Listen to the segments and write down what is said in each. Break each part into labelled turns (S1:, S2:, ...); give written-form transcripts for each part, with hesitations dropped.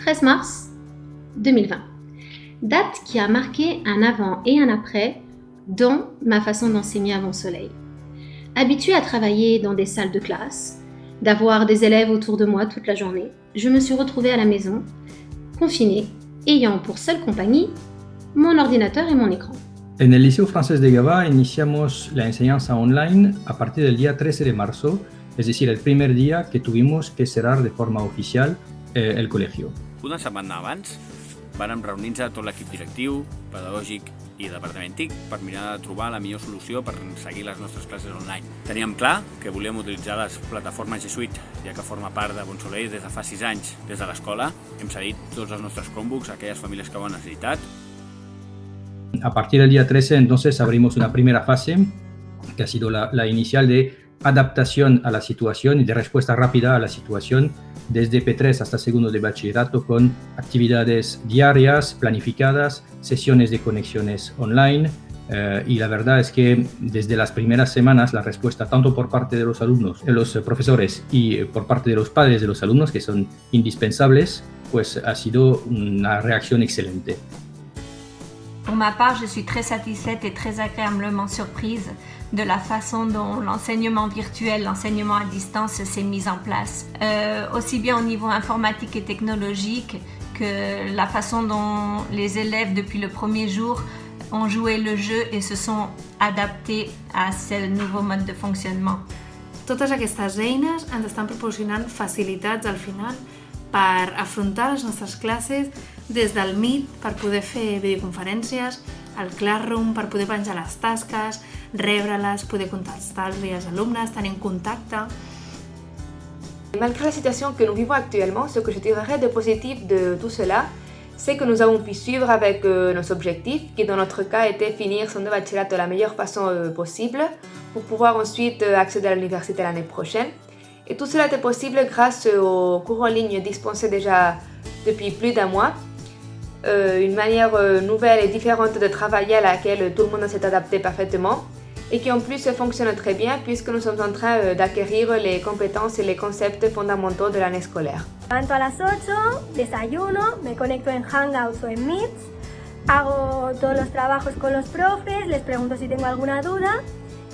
S1: 13 mars 2020. Date qui a marqué un avant et un après dans ma façon d'enseigner à Bon Soleil. Habituée à travailler dans des salles de classe, d'avoir des élèves autour de moi toute la journée, je me suis retrouvée à la maison, confinée, ayant pour seule compagnie mon ordinateur et mon écran.
S2: En el Liceo Francés de Gavà iniciamos la enseñanza online a partir del día 13 de marzo, es decir, el primer día que tuvimos que cerrar de forma oficial el colegio.
S3: Una setmana abans vàrem reunir-nos tot l'equip directiu, pedagògic i departamentic per mirar de trobar la millor solució per seguir les nostres classes online. Teníem clar que volíem utilitzar les plataformes G Suite, ja que forma part de Bon Soleil des de fa 6 anys. Des de l'escola hem cedit tots els nostres Chromebooks a aquelles famílies que ho han necessitat.
S2: A partir del día 13 entonces abrimos una primera fase que ha sido la inicial de adaptación a la situación y de respuesta rápida a la situación desde P3 hasta segundo de bachillerato con actividades diarias, planificadas, sesiones de conexiones online y la verdad es que desde las primeras semanas la respuesta tanto por parte de los alumnos, de los profesores y por parte de los padres de los alumnos que son indispensables, pues ha sido una reacción excelente.
S4: Pour ma part, je suis très satisfaite et très agréablement surprise de la façon dont l'enseignement virtuel, l'enseignement à distance s'est mis en place. Aussi bien au niveau informatique et technologique que la façon dont les élèves depuis le premier jour ont joué le jeu et se sont adaptés à ce nouveau mode de fonctionnement.
S5: Totes aquestes eines ens estan proporcionant facilitats al final per afrontar les nostres classes des del Meet per poder fer videoconferències, el Classroom per poder penjar les tasques, rebre-les, poder contestar-li als alumnes, tenir un contacte.
S6: Malgré la situation que nous vivons actuellement, ce que je dirais de positif de tout cela, c'est que nous avons pu suivre avec nos objectifs, qui dans notre cas était finir son bachillerato de la meilleure façon possible pour pouvoir ensuite accéder à l'université l'année prochaine. Et tout cela était possible grâce aux cours en ligne dispensés déjà depuis plus d'un mois. Une manière nouvelle et différente de travailler à laquelle tout le monde s'est adapté parfaitement et qui en plus fonctionne très bien puisque nous sommes en train d'acquérir les compétences et les concepts fondamentaux de l'année scolaire.
S7: Levanto a las 8, desayuno, me conecto en Hangouts o en Meets, hago todos los trabajos con los profes, les pregunto si tengo alguna duda.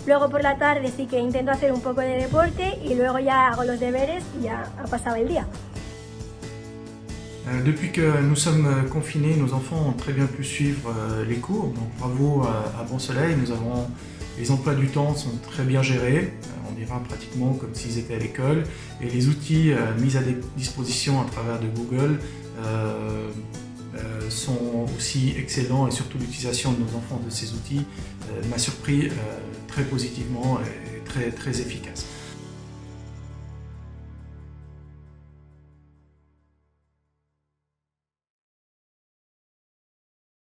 S7: Luego por la tarde sí que intento hacer un poco de deporte y luego ya hago los deberes y ya ha pasado el día.
S8: Depuis que nous sommes confinés, nos enfants ont très bien pu suivre les cours. Donc bravo à Bon Soleil, les emplois du temps sont très bien gérés, on dira pratiquement comme s'ils étaient à l'école. Et les outils mis à disposition à travers de Google sont aussi excellents et surtout l'utilisation de nos enfants de ces outils m'a surpris très positivement et très efficace.